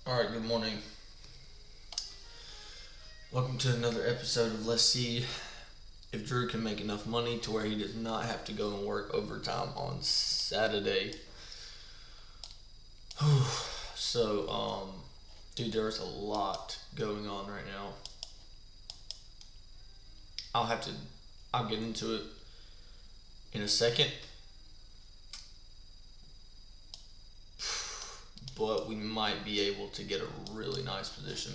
Alright, good morning. Welcome to another episode of Let's See if Drew can make enough money to where he does not have to go and work overtime on Saturday. So, dude, there's a lot going on right now. I'll get into it in a second. But we might be able to get a really nice position.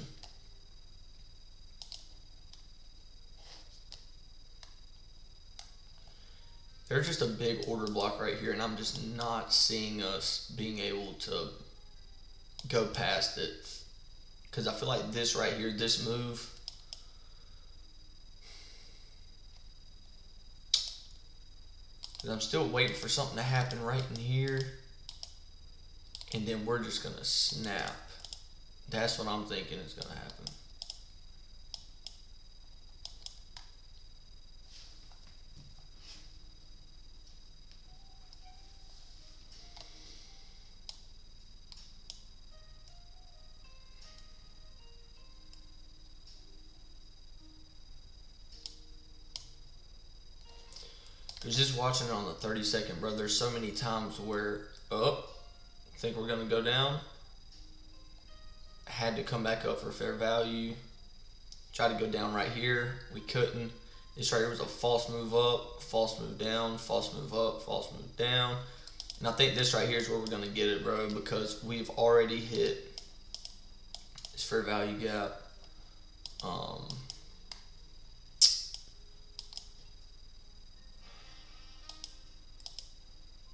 There's just a big order block right here, and I'm just not seeing us being able to go past it. Because I feel like this right here, this move, I'm still waiting for something to happen right in here, and then we're just going to snap. That's what I'm thinking is going to happen. Because just watching it on the 30-second, bro, there's so many times where, think we're going to go down. Had to come back up for fair value. Tried to go down right here. We couldn't. This right here was a false move up, false move down, false move up, false move down. And I think this right here is where we're going to get it, bro, because we've already hit this fair value gap.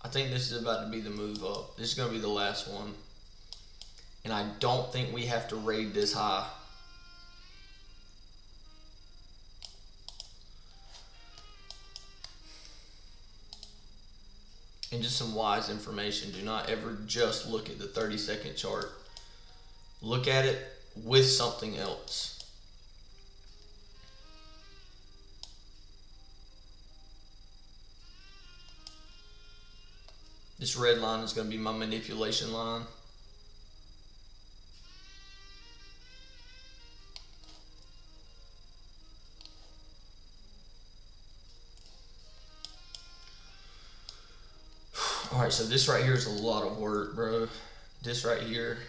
I think this is about to be the move up. This is going to be the last one. And I don't think we have to raid this high. And just some wise information. Do not ever just look at the 30-second chart. Look at it with something else. This red line is going to be my manipulation line. Alright, so this right here is a lot of work, bro. This right here,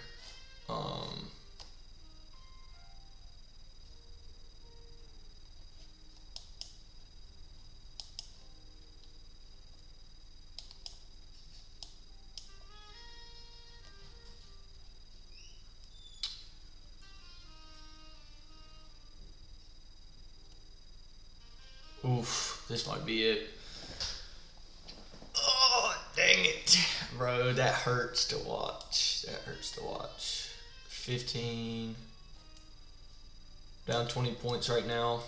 this might be it. Oh, dang it. Bro, that hurts to watch. 15. Down 20 points right now.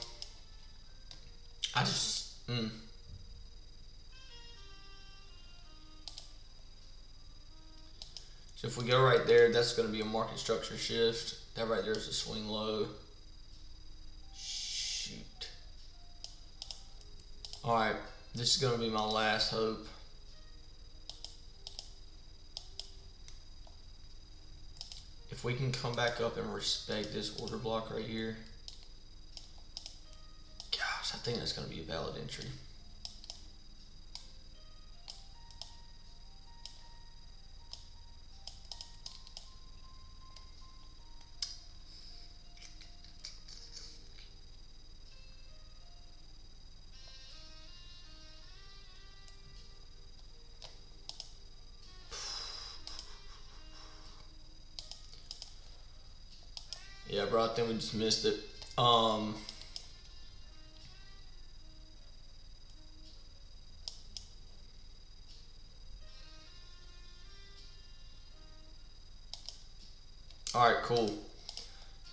So if we go right there, that's going to be a market structure shift. That right there is a swing low. Shoot. Alright, this is going to be my last hope. If we can come back up and respect this order block right here, gosh, I think that's going to be a valid entry. Yeah, bro, I think we just missed it. Alright, cool.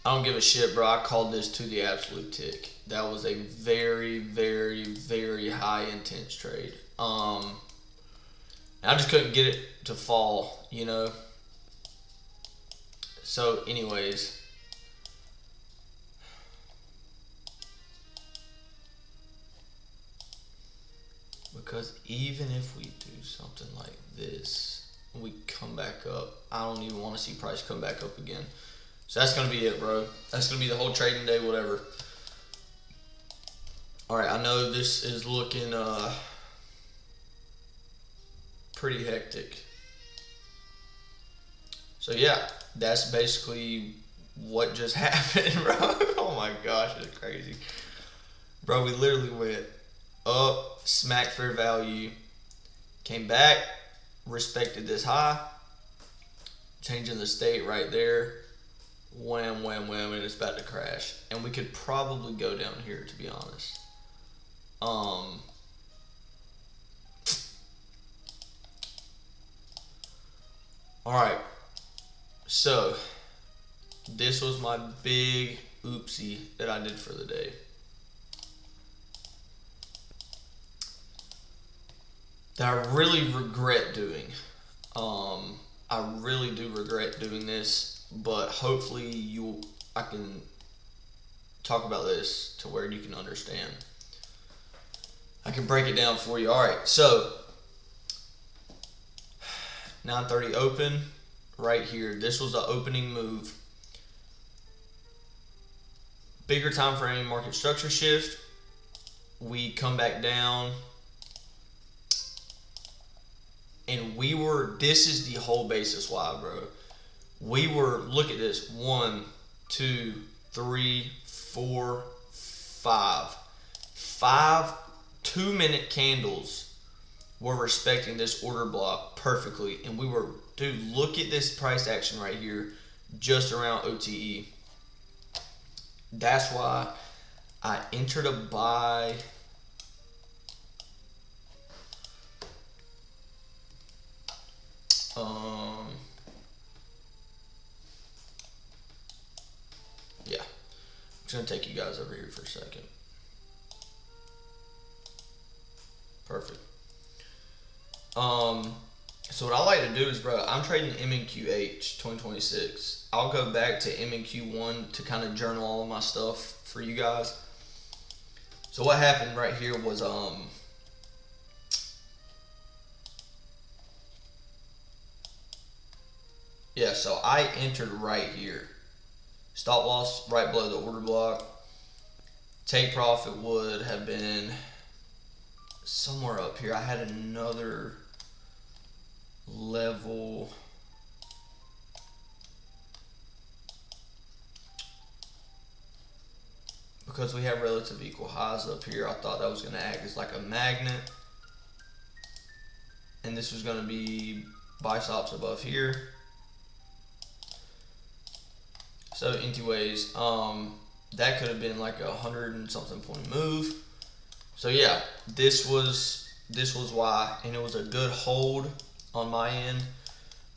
I don't give a shit, bro. I called this to the absolute tick. That was a very, very, very high intense trade. I just couldn't get it to fall, you know. So, anyways. Because even if we do something like this, we come back up. I don't even want to see price come back up again. So that's gonna be it, bro. That's gonna be the whole trading day, whatever. All right, I know this is looking pretty hectic. So yeah, that's basically what just happened, bro. Oh my gosh, it's crazy. Bro, we literally went up, smack fair value, came back, respected this high, changing the state right there, wham, wham, wham, and it's about to crash. And we could probably go down here, to be honest. Alright, so this was my big oopsie that I did for the day. That I really regret doing. I really do regret doing this, but hopefully I can talk about this to where you can understand. I can break it down for you. All right, so 9:30 open right here. This was the opening move. Bigger time frame market structure shift. We come back down. And this is the whole basis why, bro. Look at this. 1, 2, 3, 4, 5. 5 2-minute candles were respecting this order block perfectly. And dude, look at this price action right here, just around OTE. That's why I entered a buy. Yeah, I'm just gonna take you guys over here for a second. Perfect. So what I like to do is, bro, I'm trading MNQH 2026. I'll go back to MNQ1 to kind of journal all of my stuff for you guys. So what happened right here was, yeah, so I entered right here. Stop loss right below the order block. Take profit would have been somewhere up here. I had another level. Because we have relative equal highs up here, I thought that was going to act as like a magnet. And this was going to be buy stops above here. So anyways, that could have been like 100 and something point move. So yeah, this was why, and it was a good hold on my end,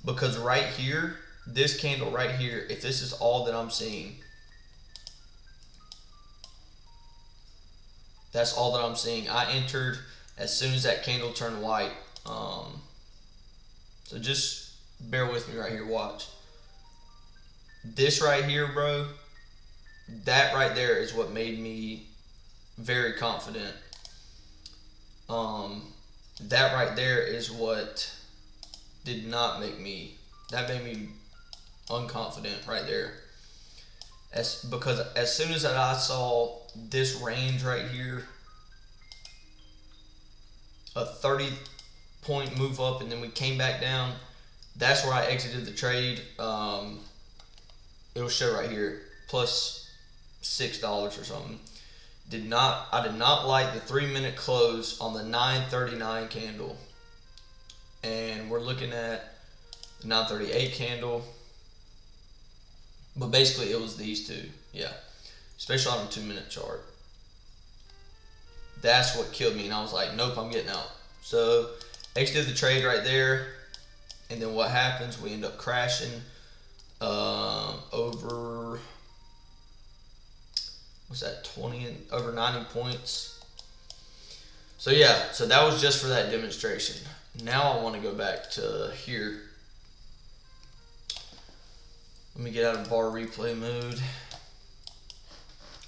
because right here, this candle right here, if this is all that I'm seeing, that's all that I'm seeing. I entered as soon as that candle turned white. So just bear with me right here, watch. This right here, bro, that right there is what made me very confident. That right there is what did not make me, that made me unconfident right there. Because as soon as I saw this range right here, a 30 point move up, and then we came back down, that's where I exited the trade. It'll show right here, plus $6 or something. I did not like the 3-minute close on the 9:39 candle. And we're looking at the 9:38 candle. But basically it was these two, yeah. Especially on a 2-minute chart. That's what killed me, and I was like, nope, I'm getting out. So exited the trade right there, and then what happens, we end up crashing over, what's that, over 90 points. So yeah, so that was just for that demonstration. Now I want to go back to here. Let me get out of bar replay mode.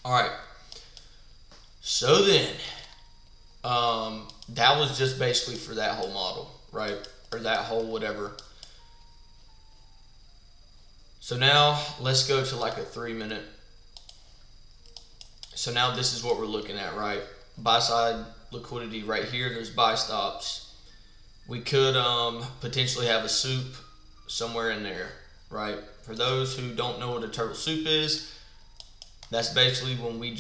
Alright, so then that was just basically for that whole model, right? Or that whole whatever. So now let's go to like a 3 minute. So now this is what we're looking at, right? Buy side liquidity right here. There's buy stops. We could potentially have a soup somewhere in there, right? For those who don't know what a turtle soup is, that's basically when we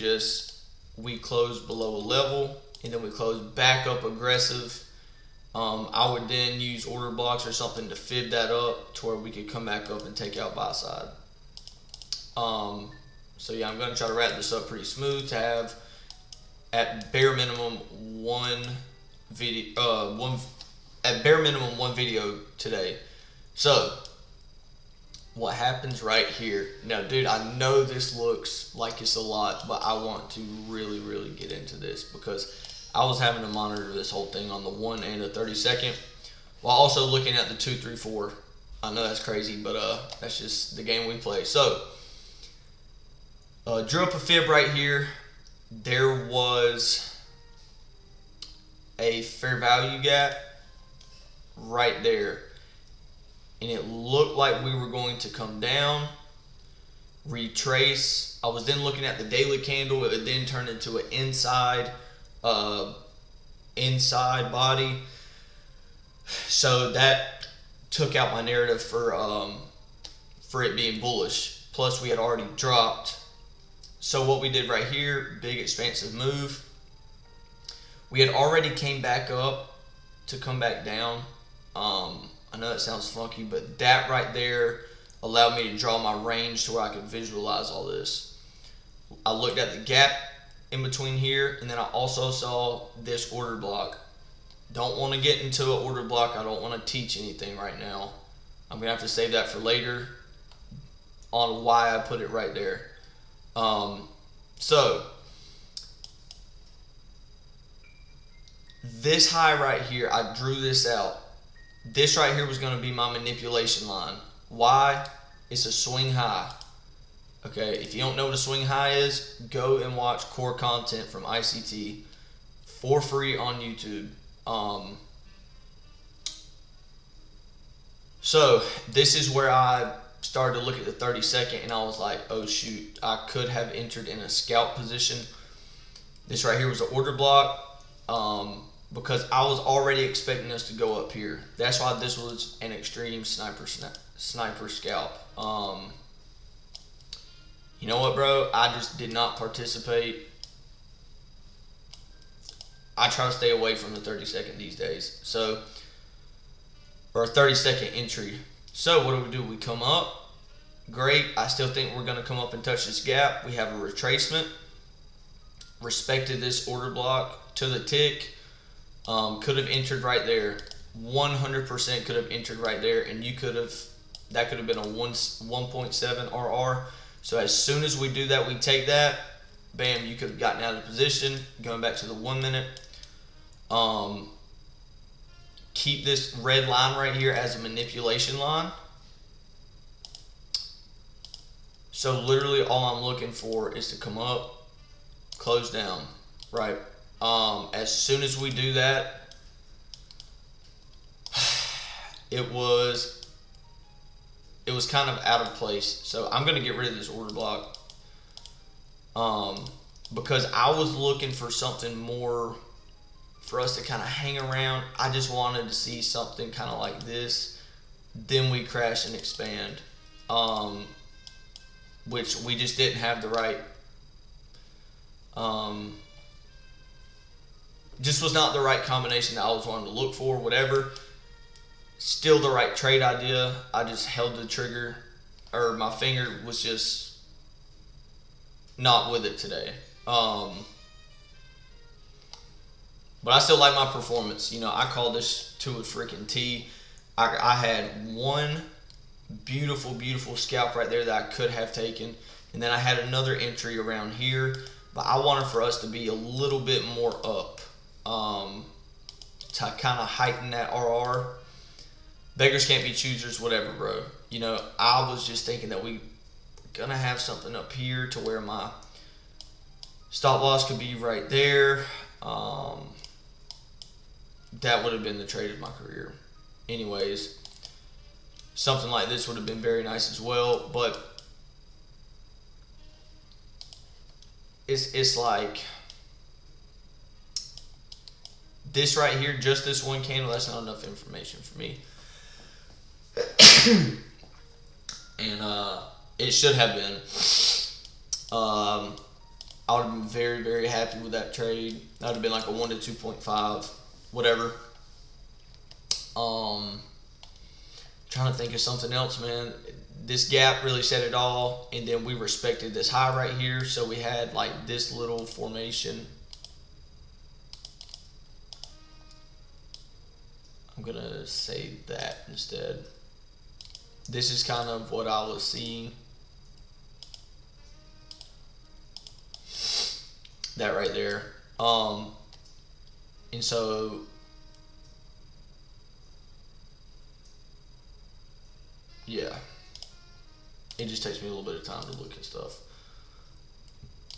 close below a level and then we close back up aggressive. I would then use order blocks or something to fib that up to where we could come back up and take out buy side. So yeah, I'm gonna try to wrap this up pretty smooth to have at bare minimum one video, one video today. So what happens right here? Now, dude, I know this looks like it's a lot, but I want to really, really get into this because I was having to monitor this whole thing on the 1 and the 30-second while also looking at the 2, 3, 4. I know that's crazy, but that's just the game we play. So, drew up a fib right here. There was a fair value gap right there. And it looked like we were going to come down, retrace. I was then looking at the daily candle. It would then turn into an inside body. So that took out my narrative for it being bullish. Plus we had already dropped. So what we did right here, big expansive move. We had already came back up to come back down. I know that sounds funky, but that right there allowed me to draw my range to where I could visualize all this. I looked at the gap in between here, and then I also saw this order block. Don't want to get into an order block. I don't want to teach anything right now. I'm going to have to save that for later on why I put it right there. So this high right here, I drew this out. This right here was going to be my manipulation line. Why? It's a swing high. Okay, if you don't know what a swing high is, go and watch core content from ICT for free on YouTube. So this is where I started to look at the 30-second and I was like, oh shoot, I could have entered in a scalp position. This right here was an order block. Because I was already expecting us to go up here. That's why this was an extreme sniper scalp. You know what, bro? I just did not participate. I try to stay away from the 30-second these days. So, or a 30-second entry. So what do? We come up. Great. I still think we're going to come up and touch this gap. We have a retracement. Respected this order block to the tick. Could have entered right there. 100% could have entered right there, and that could have been a 1.7 RR. So as soon as we do that, we take that, bam, you could have gotten out of position. Going back to the 1 minute. Keep this red line right here as a manipulation line. So literally all I'm looking for is to come up, close down, right? As soon as we do that, it was kind of out of place. So I'm going to get rid of this order block because I was looking for something more for us to kind of hang around. I just wanted to see something kind of like this. Then we crash and expand, which we just didn't have the right just was not the right combination that I was wanting to look for, whatever. Still the right trade idea. I just held the trigger, or my finger was just not with it today. But I still like my performance. You know, I call this to a freaking T. I had one beautiful, beautiful scalp right there that I could have taken. And then I had another entry around here. But I wanted for us to be a little bit more up. To kind of heighten that RR. Beggars can't be choosers, whatever, bro. You know, I was just thinking that we gonna have something up here to where my stop loss could be right there. That would have been the trade of my career. Anyways, something like this would have been very nice as well. But it's like this right here, just this one candle, that's not enough information for me. And it should have been. I would have been very, very happy with that trade. That would have been like a 1 to 2.5, whatever. Trying to think of something else, man. This gap really said it all, and then we respected this high right here, so we had like this little formation. I'm gonna say that instead. This is kind of what I was seeing. That right there. And so yeah, it just takes me a little bit of time to look at stuff.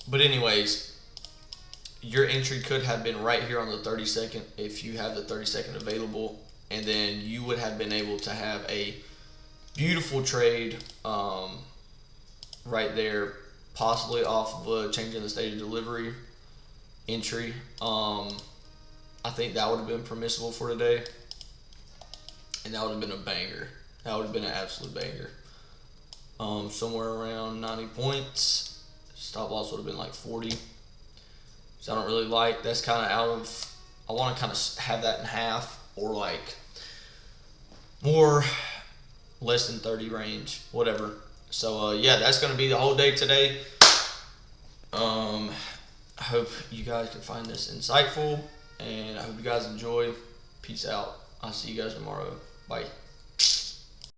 But anyways, your entry could have been right here on the 30-second if you have the 30-second available, and then you would have been able to have a beautiful trade right there, possibly off of a change in the state of delivery entry. I think that would have been permissible for today, and that would have been a banger. That would have been an absolute banger. Somewhere around 90 points. Stop loss would have been like 40. So I don't really like. That's kind of out of. I want to kind of have that in half, or like more less than 30 range, whatever. So yeah, that's gonna be the whole day today. I hope you guys can find this insightful, and I hope you guys enjoy. Peace out. I'll see you guys tomorrow. Bye.